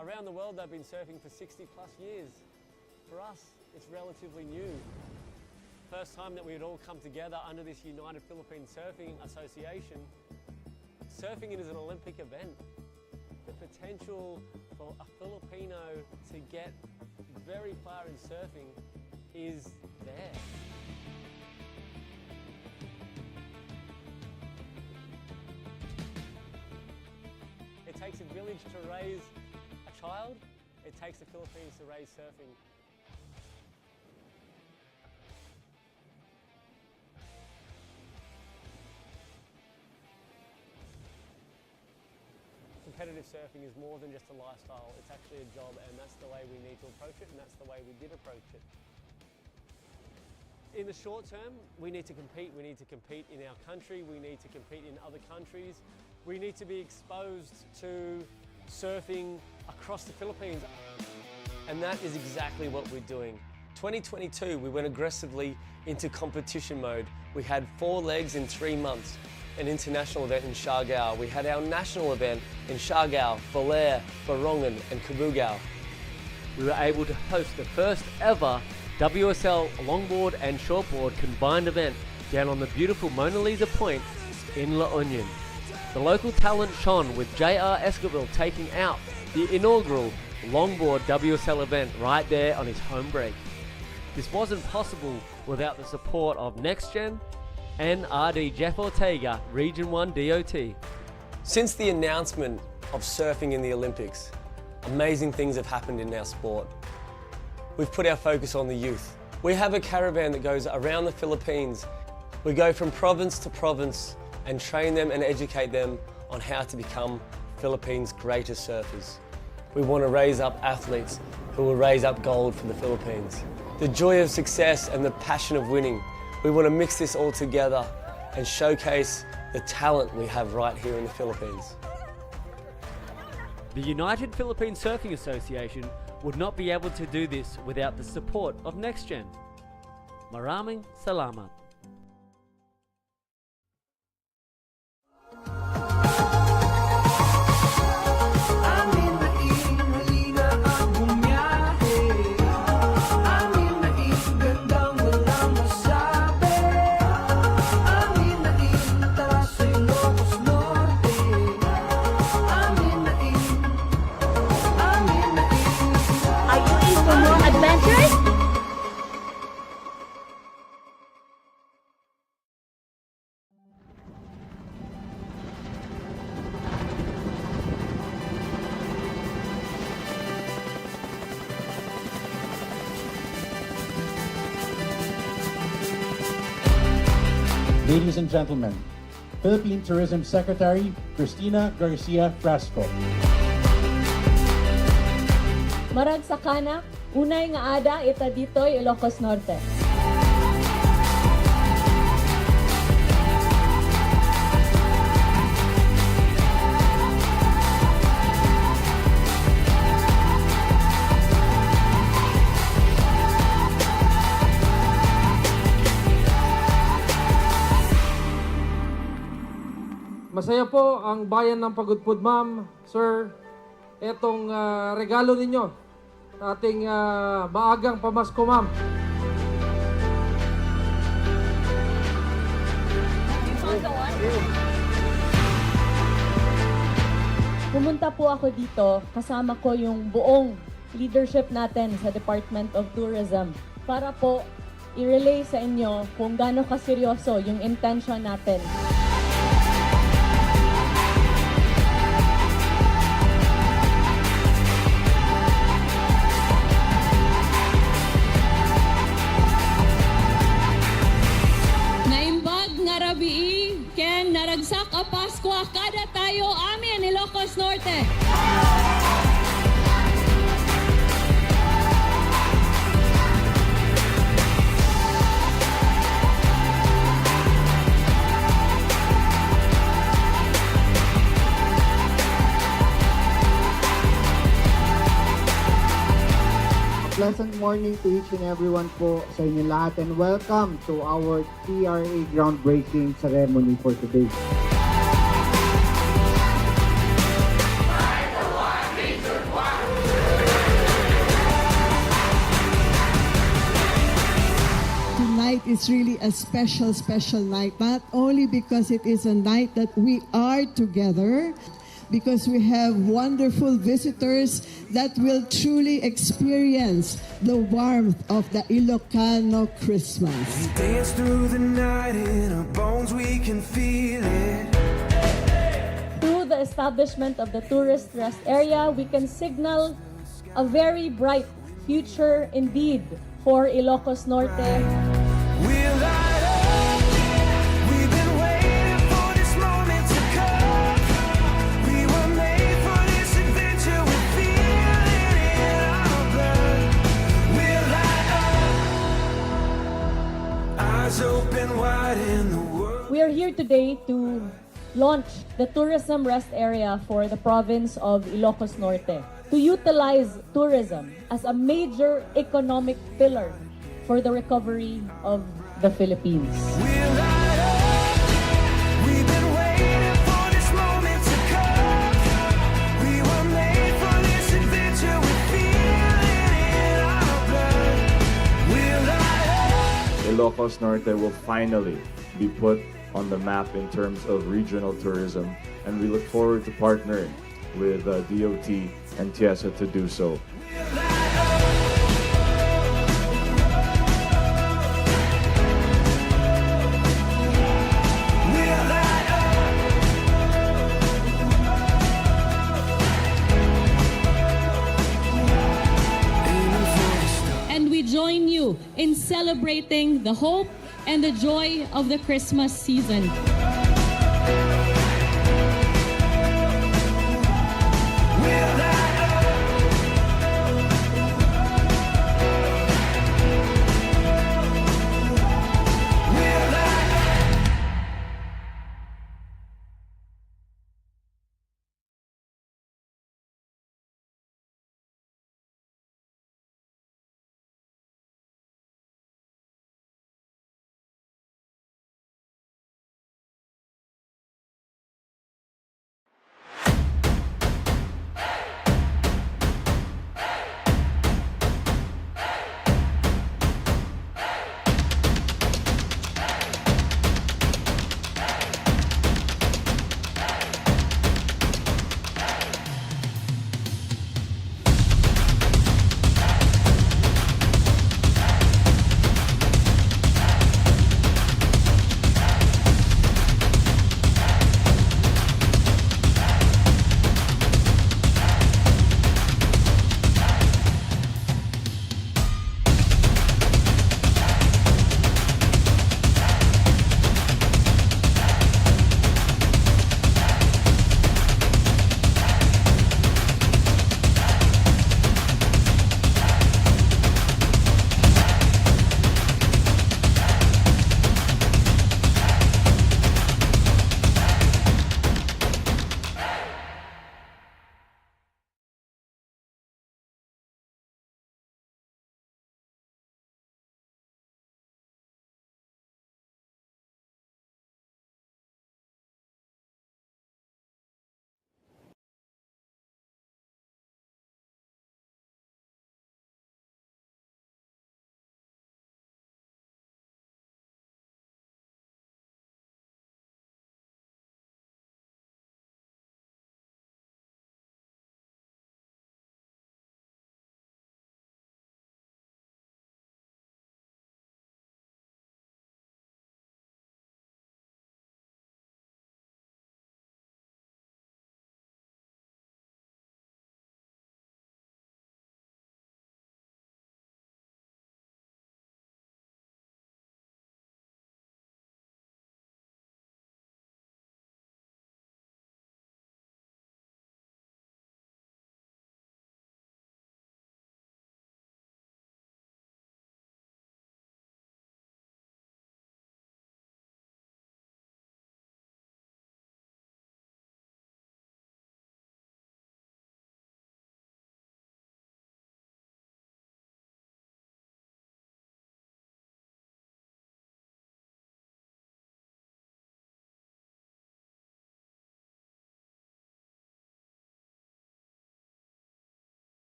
Around the world, they've been surfing for 60 plus years. For us, it's relatively new. First time that we had all come together under this United Philippine Surfing Association. Surfing is an Olympic event. The potential for a Filipino to get very far in surfing is there. It takes a village to raise a child. It takes the Philippines to raise surfing. Competitive surfing is more than just a lifestyle, it's actually a job, and that's the way we need to approach it, and that's the way we did approach it. In the short term, we need to compete. We need to compete in our country, we need to compete in other countries. We need to be exposed to surfing across the Philippines. And that is exactly what we're doing. 2022, we went aggressively into competition mode. We had 4 legs in 3 months. An international event in Siargao. We had our national event in Siargao, Belair, Borongan and Cabugao. We were able to host the first ever WSL longboard and shortboard combined event down on the beautiful Mona Lisa Point in La Union. The local talent shone with J.R. Esquivel taking out the inaugural longboard WSL event right there on his home break. This wasn't possible without the support of NextGen and RD Jeff Ortega, Region 1 DOT. Since the announcement of surfing in the Olympics, amazing things have happened in our sport. We've put our focus on the youth. We have a caravan that goes around the Philippines. We go from province to province and train them and educate them on how to become Philippines' greatest surfers. We want to raise up athletes who will raise up gold for the Philippines. The joy of success and the passion of winning. We want to mix this all together and showcase the talent we have right here in the Philippines. The United Philippine Surfing Association would not be able to do this without the support of NextGen. Maraming salamat. Ladies and gentlemen, Philippine Tourism Secretary Cristina Garcia Frasco. Marag sa kanak, unay nga ada ita ditoy Ilocos Norte. Masaya po ang bayan ng Pagudpud, ma'am, sir. Etong regalo ninyo sa ating maagang pamasko, ma'am. Pumunta po ako dito, kasama ko yung buong leadership natin sa Department of Tourism para po i-relay sa inyo kung gaano kaseryoso yung intention natin. Ken naragsak a Pasko kada tayo amin Ilocos Norte. Pleasant morning to each and everyone po sa inyo lahat and welcome to our TRA groundbreaking ceremony for today. is really a special, special night, not only because it is a night that we are together, because we have wonderful visitors that will truly experience the warmth of the Ilocano Christmas. Dance through the night in our bones, we can feel it. Through the establishment of the tourist rest area, we can signal a very bright future indeed for Ilocos Norte. We'll light up. We've been waiting for this moment to come. We were made for this adventure. We feel it in our blood. We'll light up. Eyes open wide in the world. We are here today to launch the tourism rest area for the province of Ilocos Norte, to utilize tourism as a major economic pillar for the recovery of the Philippines. We'll light up. We've been waiting for this moment to come. We were made for this adventure. We feel it in our blood. We'll light up. Ilocos Norte will finally be put on the map in terms of regional tourism, and we look forward to partnering with DOT and TIESA to do so. And we join you in celebrating the hope and the joy of the Christmas season.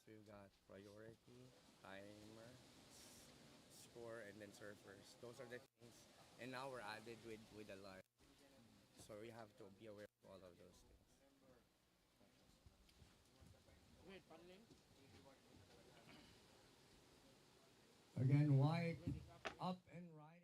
we've got priority, timer, score, and then surfers. Those are the things. And now we're added with a live. So we have to be aware of all of those things. Again, White up and riding.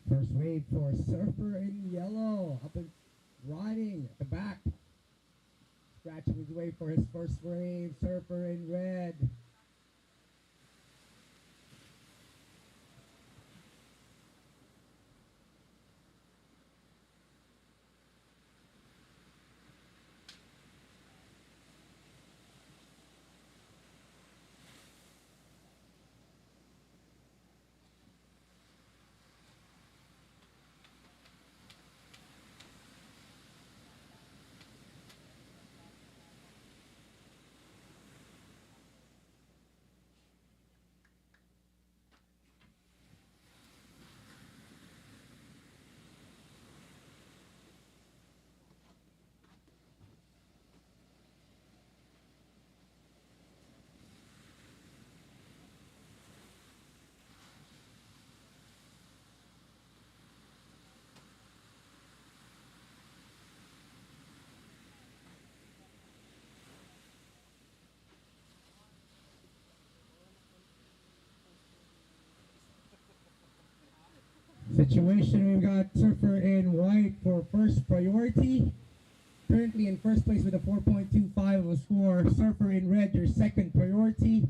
First wave for Surfer in yellow, up and riding at the back. Scratching his way for his first wave, Surfer in red. Situation, we've got Surfer in white for first priority. Currently in first place with a 4.25 of a score. Surfer in red, your second priority.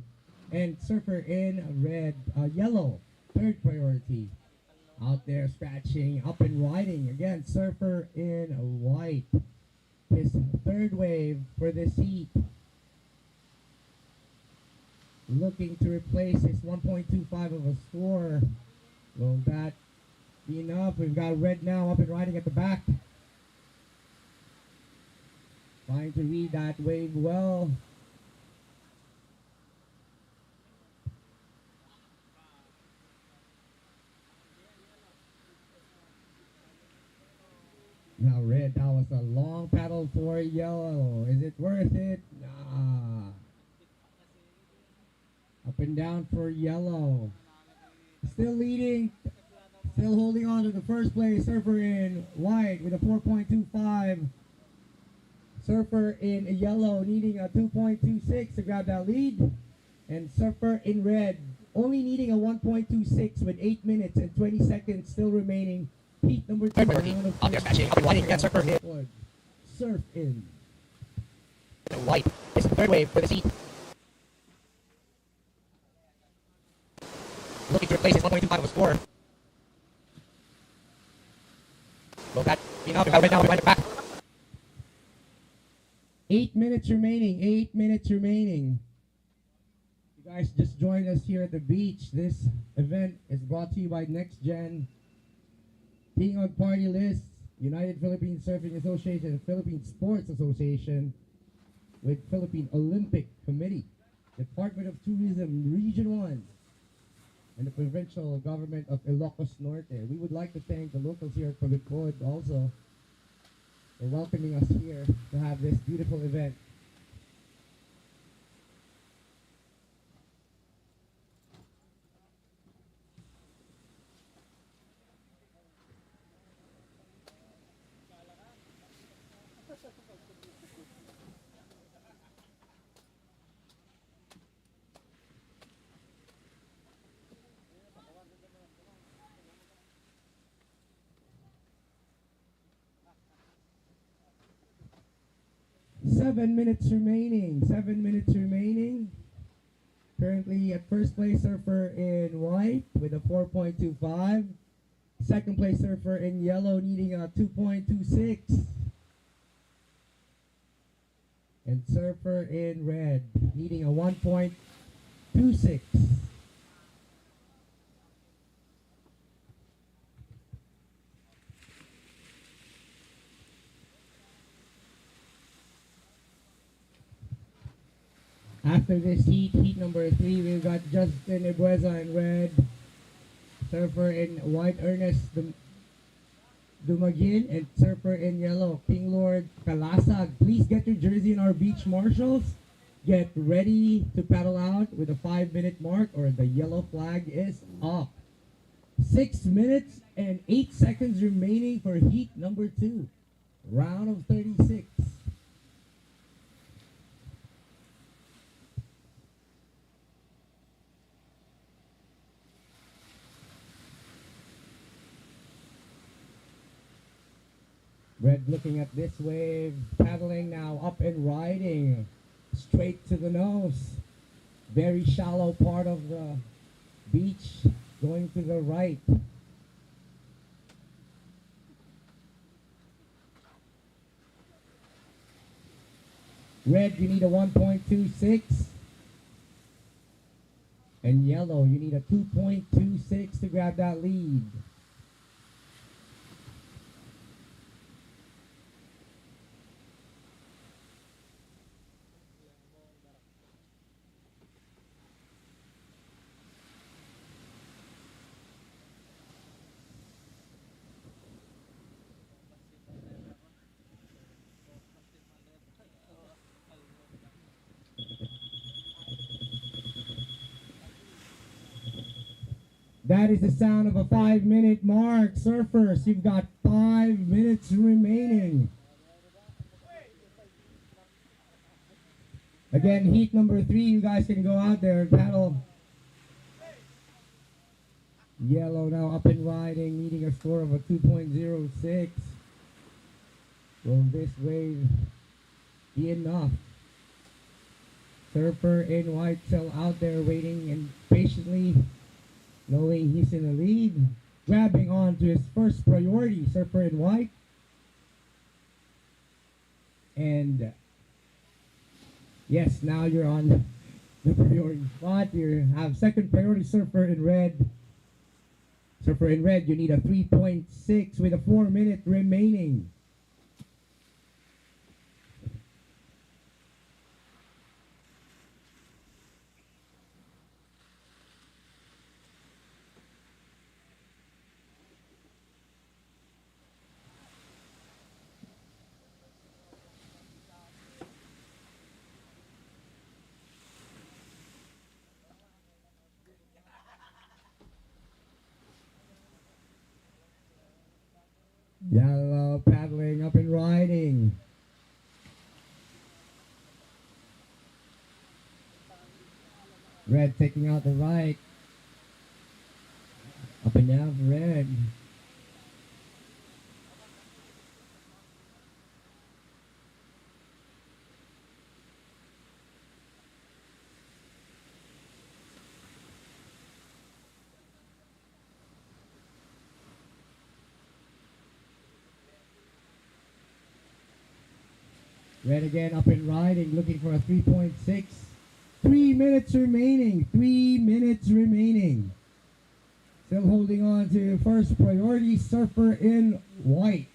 And Surfer in red, yellow, third priority. Out there scratching, up and riding. Again, Surfer in white. His third wave for this heat. Looking to replace his 1.25 of a score. Will that be enough? We've got red now up and riding at the back. Trying to read that wave well. Now red, that was a long paddle for yellow. Is it worth it? Nah. Up and down for yellow. Still leading. Still holding on to the first place. Surfer in white with a 4.25. Surfer in yellow needing a 2.26 to grab that lead. And Surfer in red only needing a 1.26 with 8 minutes and 20 seconds still remaining. Heat number 2. Out there scratching. Up and riding again. Surfer in. Surf in. White. It's the third wave for the seat. Looking to replace his 1.25 of a score. Will that be enough? Right now, right back. 8 minutes remaining. 8 minutes remaining. You guys just joined us here at the beach. This event is brought to you by NextGen, Tingog Party List, United Philippine Surfing Association, and Philippine Sports Association. with Philippine Olympic Committee, Department of Tourism Region 1, and the Provincial Government of Ilocos Norte. We would like to thank the locals here at Pagudpud also for welcoming us here to have this beautiful event. Seven minutes remaining. Currently at first place surfer in white with a 4.25. Second place surfer in yellow needing a 2.26. And surfer in red needing a 1.26. After this heat number 3, we've got Justin Ibueza in red, surfer in white Ernest Dumagin, and surfer in yellow King Lord Kalasag. Please get your jersey in our beach marshals. Get ready to paddle out with a 5-minute mark or the yellow flag is up. 6 minutes and 8 seconds remaining for heat number 2, round of 36. Red looking at this wave, paddling now up and riding straight to the nose. Very shallow part of the beach, going to the right. Red, you need a 1.26. And yellow, you need a 2.26 to grab that lead. That is the sound of a 5-minute mark. Surfers, you've got 5 minutes remaining. Again, heat number 3, you guys can go out there and paddle. Yellow now up and riding, needing a score of a 2.06. Will this wave be enough? Surfer in white still out there waiting and patiently knowing he's in the lead, grabbing on to his first priority, surfer in white. And yes, now you're on the priority spot. You have second priority, surfer in red. Surfer in red, you need a 3.6 with a 4-minute remaining. Yellow paddling up and riding. Red taking out the right. Up and down for red. Red again up and riding, looking for a 3.6. 3 minutes remaining. 3 minutes remaining. Still holding on to first priority, surfer in white.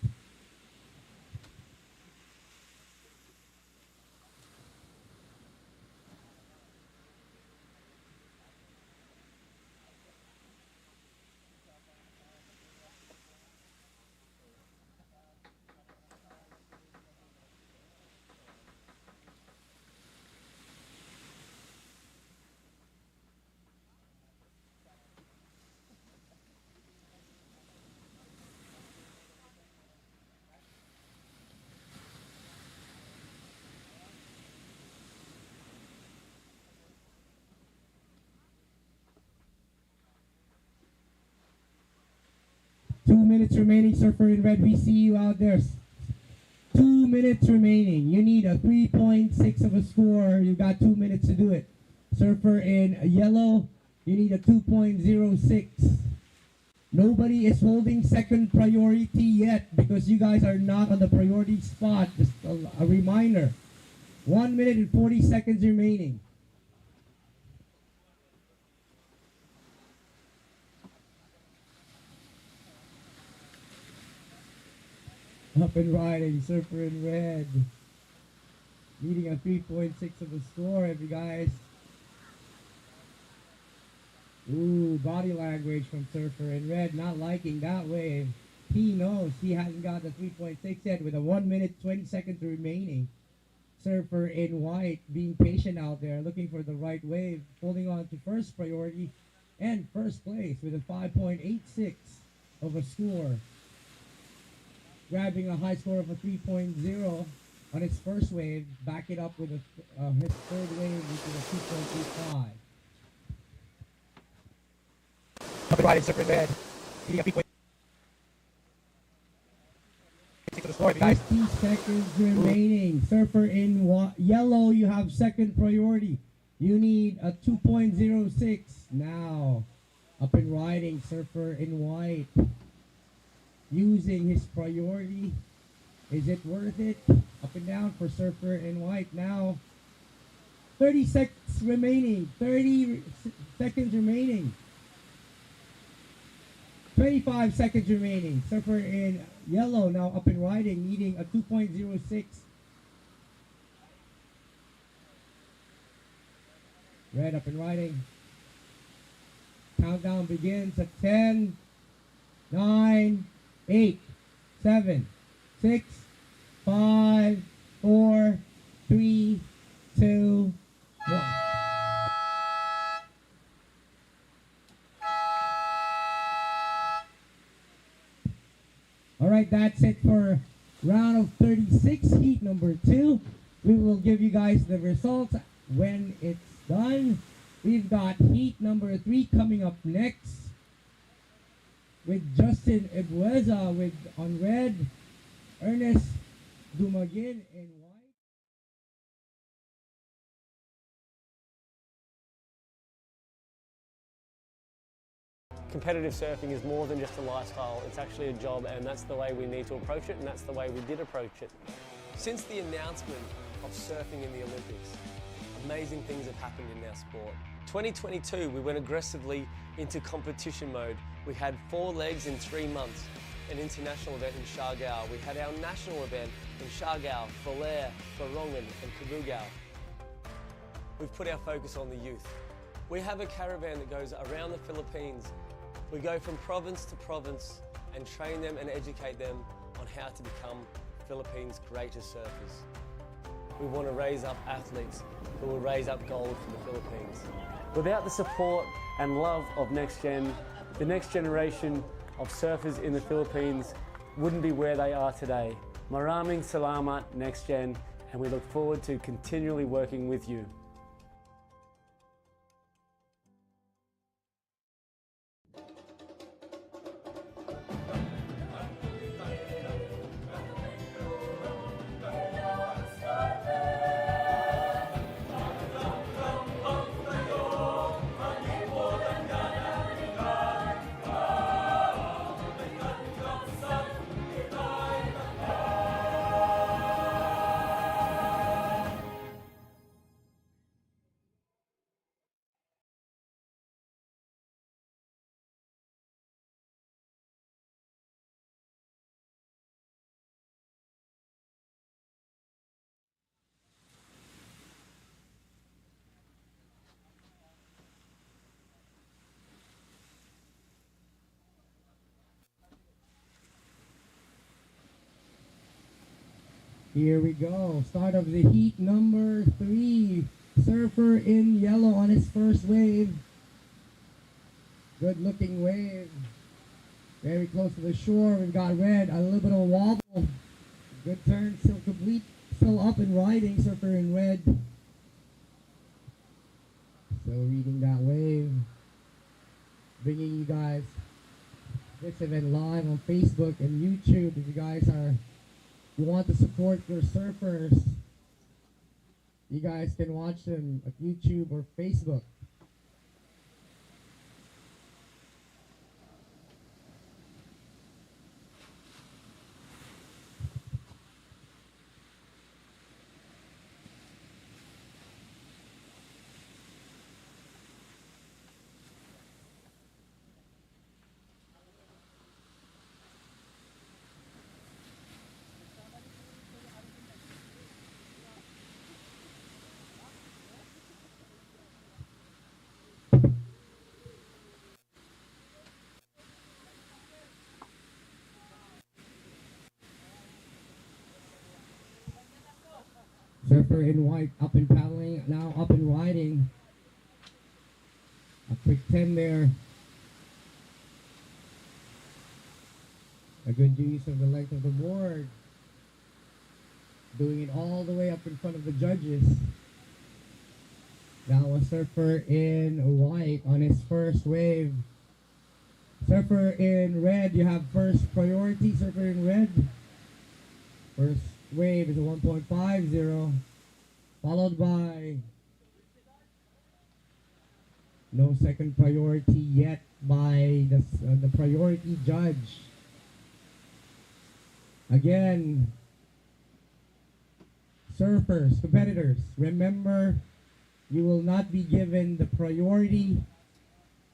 2 minutes remaining, Surfer in red. We see you out there. 2 minutes remaining. You need a 3.6 of a score. You got 2 minutes to do it. Surfer in yellow, you need a 2.06. Nobody is holding second priority yet because you guys are not on the priority spot. Just a reminder. 1 minute and 40 seconds remaining. Up and riding, Surfer in red. Needing a 3.6 of a score, every guys. Ooh, body language from Surfer in red, not liking that wave. He knows he hasn't got the 3.6 yet with a 1 minute 20 seconds remaining. Surfer in white being patient out there, looking for the right wave, holding on to first priority and first place with a 5.86 of a score. Grabbing a high score of a 3.0 on its first wave, back it up with his third wave, which is a 2.25. Up and riding, Surfer in red. Leading a 3.6 to the score, guys. 50 seconds remaining. Surfer in yellow, you have second priority. You need a 2.06 now. Up and riding, Surfer in white. Using his priority. Is it worth it? Up and down for Surfer in white now. 30 seconds remaining. 30 seconds remaining. 25 seconds remaining. Surfer in yellow now up and riding, needing a 2.06. Red up and riding. Countdown begins at 10, 9, 8, 7, 6, 5, 4, 3, 2, 1. All right, that's it for round of 36, heat number 2. We will give you guys the results when it's done. We've got heat number 3 coming up next with Justin Ebueza on red, Ernest Dumagin in white. Competitive surfing is more than just a lifestyle, it's actually a job, and that's the way we need to approach it, and that's the way we did approach it. Since the announcement of surfing in the Olympics, amazing things have happened in our sport. 2022, we went aggressively into competition mode. We had 4 legs in 3 months, an international event in Siargao. We had our national event in Siargao, Belair, Borongan and Cabugao. We've put our focus on the youth. We have a caravan that goes around the Philippines. We go from province to province and train them and educate them on how to become Philippines' greatest surfers. We want to raise up athletes who will raise up gold for the Philippines. Without the support and love of NextGen, the next generation of surfers in the Philippines wouldn't be where they are today. Maraming salamat, NextGen, and we look forward to continually working with you. Here we go. Start of the heat number 3. Surfer in yellow on his first wave. Good looking wave. Very close to the shore. We've got red. A little bit of a wobble. Good turn. Still complete. Still up and riding. Surfer in red. Still reading that wave. Bringing you guys this event live on Facebook and YouTube. If you want to support your surfers, you guys can watch them at YouTube or Facebook. Zephyr in white up and paddling, now up and riding. A quick 10 there. A good use of the length of the board. Doing it all the way up in front of the judges. Now a surfer in white on his first wave. Surfer in red, you have first priority. Surfer in red. First wave is a 1.50, followed by no second priority yet by the priority judge. Again, surfers, competitors, remember you will not be given the priority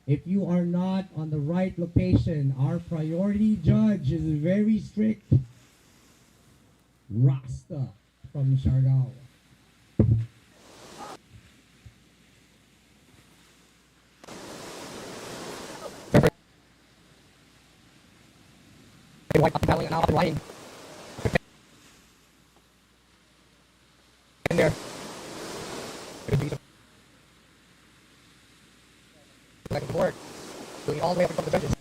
if you are not on the right location. Our priority judge is very strict. Rasta from Siargao. White up and paddling, now up and riding. In there. Good piece of second board. Doing it all the way up in front of the judges.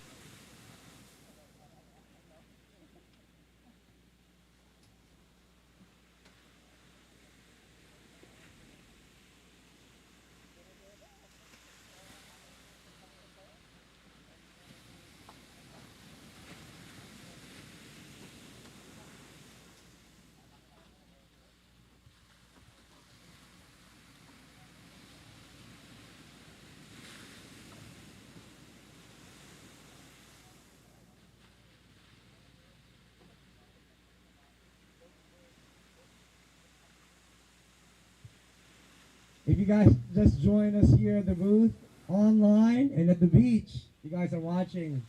If you guys just join us here at the booth, online, and at the beach, you guys are watching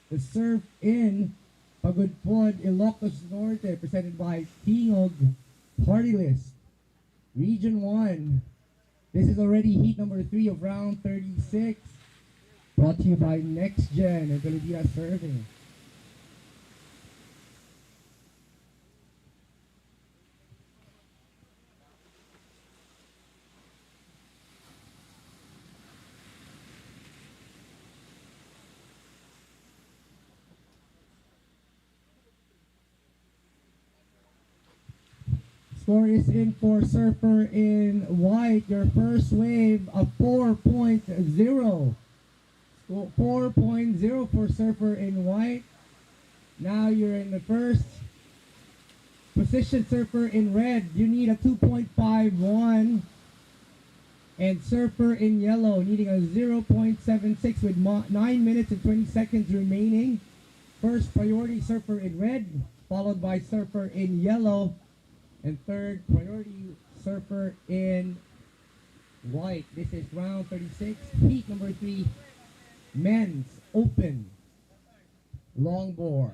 the Surfin Pagudpud Ilocos Norte presented by Tingog Party List. Region 1. This is already heat number 3 of round 36. Brought to you by NextGen and Pilipinas Surfing. Score is in for Surfer in white. Your first wave of 4.0. 4.0 for Surfer in white. Now you're in the first position. Surfer in red, you need a 2.51. And Surfer in yellow needing a 0.76 with 9 minutes and 20 seconds remaining. First priority Surfer in red, followed by Surfer in yellow. And third priority Surfer in white. This is round 36, heat number 3, men's open longboard.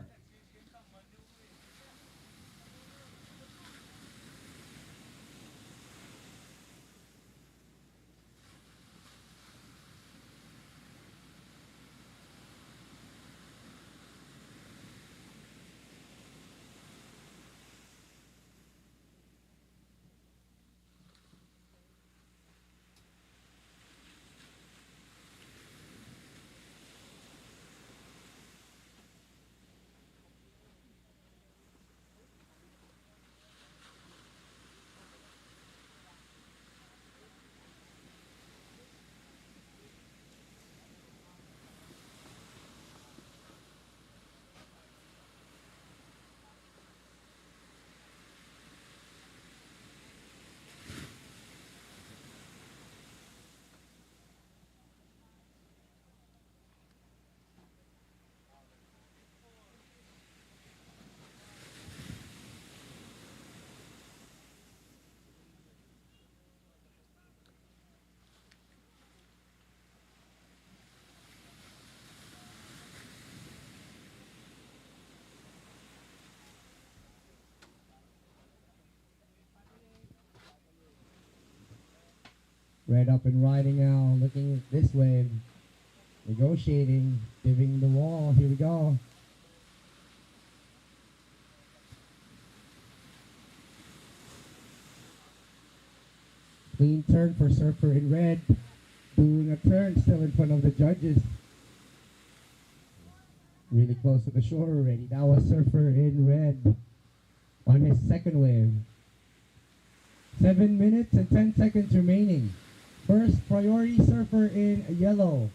Red up and riding now, looking at this wave. Negotiating, giving the wall. Here we go. Clean turn for Surfer in red. Doing a turn still in front of the judges. Really close to the shore already. That was Surfer in red on his second wave. 7 minutes and 10 seconds remaining. First priority Surfer in yellow.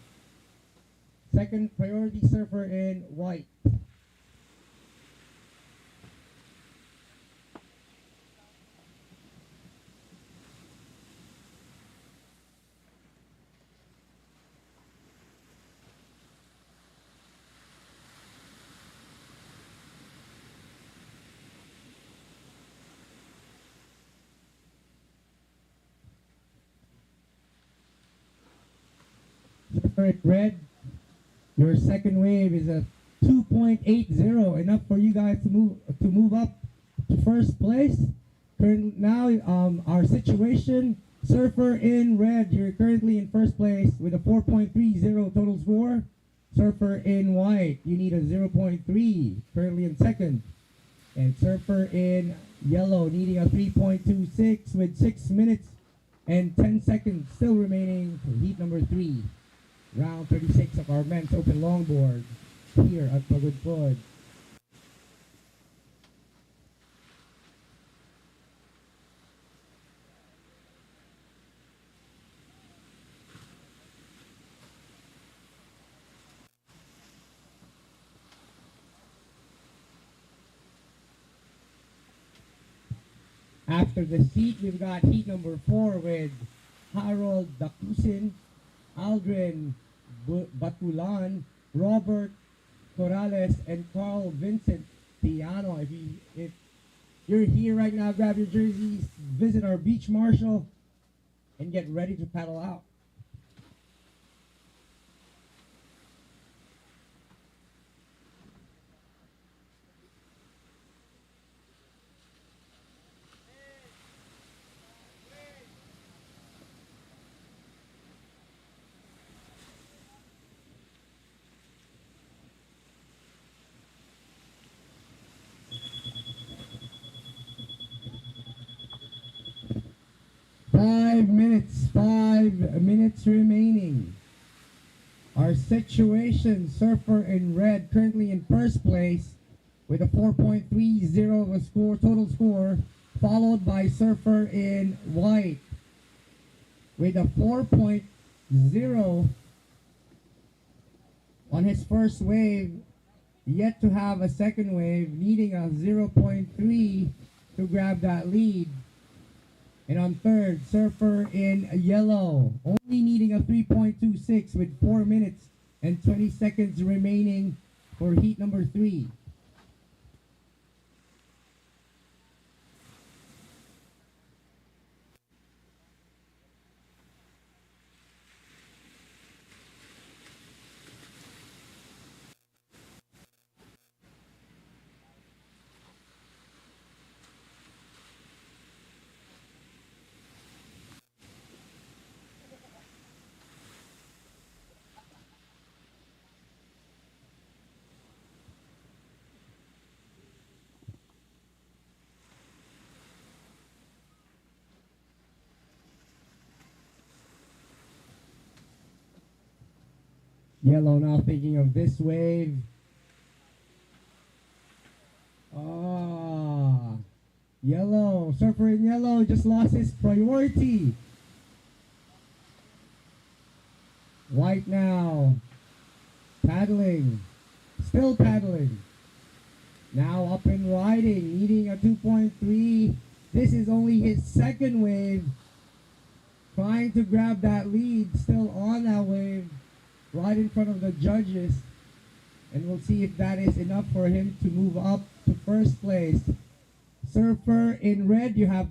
Second priority Surfer in white. Surfer in red. Your second wave is a 2.80, enough for you guys to move up to first place. Now, our situation: Surfer in red, you're currently in first place with a 4.30 total score. Surfer in white, you need a 0.3, currently in second. And Surfer in yellow, needing a 3.26 with 6 minutes and 10 seconds still remaining for heat number 3. Round 36 of our men's open longboard here at Pagudpud. After the heat, we've got heat number 4 with Harold Dacusin, Aldrin Batulan, Robert Corrales, and Carl Vincent Piano. If you're here right now, grab your jerseys, visit our beach marshal, and get ready to paddle out. Five minutes remaining. Our situation: Surfer in red currently in first place with a 4.30 score, total score, followed by Surfer in white with a 4.0 on his first wave, yet to have a second wave, needing a 0.3 to grab that lead. And on third, Surfer in yellow, only needing a 3.26 with 4 minutes and 20 seconds remaining for heat number 3. Yellow now thinking of this wave. Yellow, Surfer in yellow just lost his priority. White now, paddling, still paddling. Now up and riding, needing a 2.3. This is only his second wave. Trying to grab that lead, still on that wave, right in front of the judges. And we'll see if that is enough for him to move up to first place. Surfer in red, you have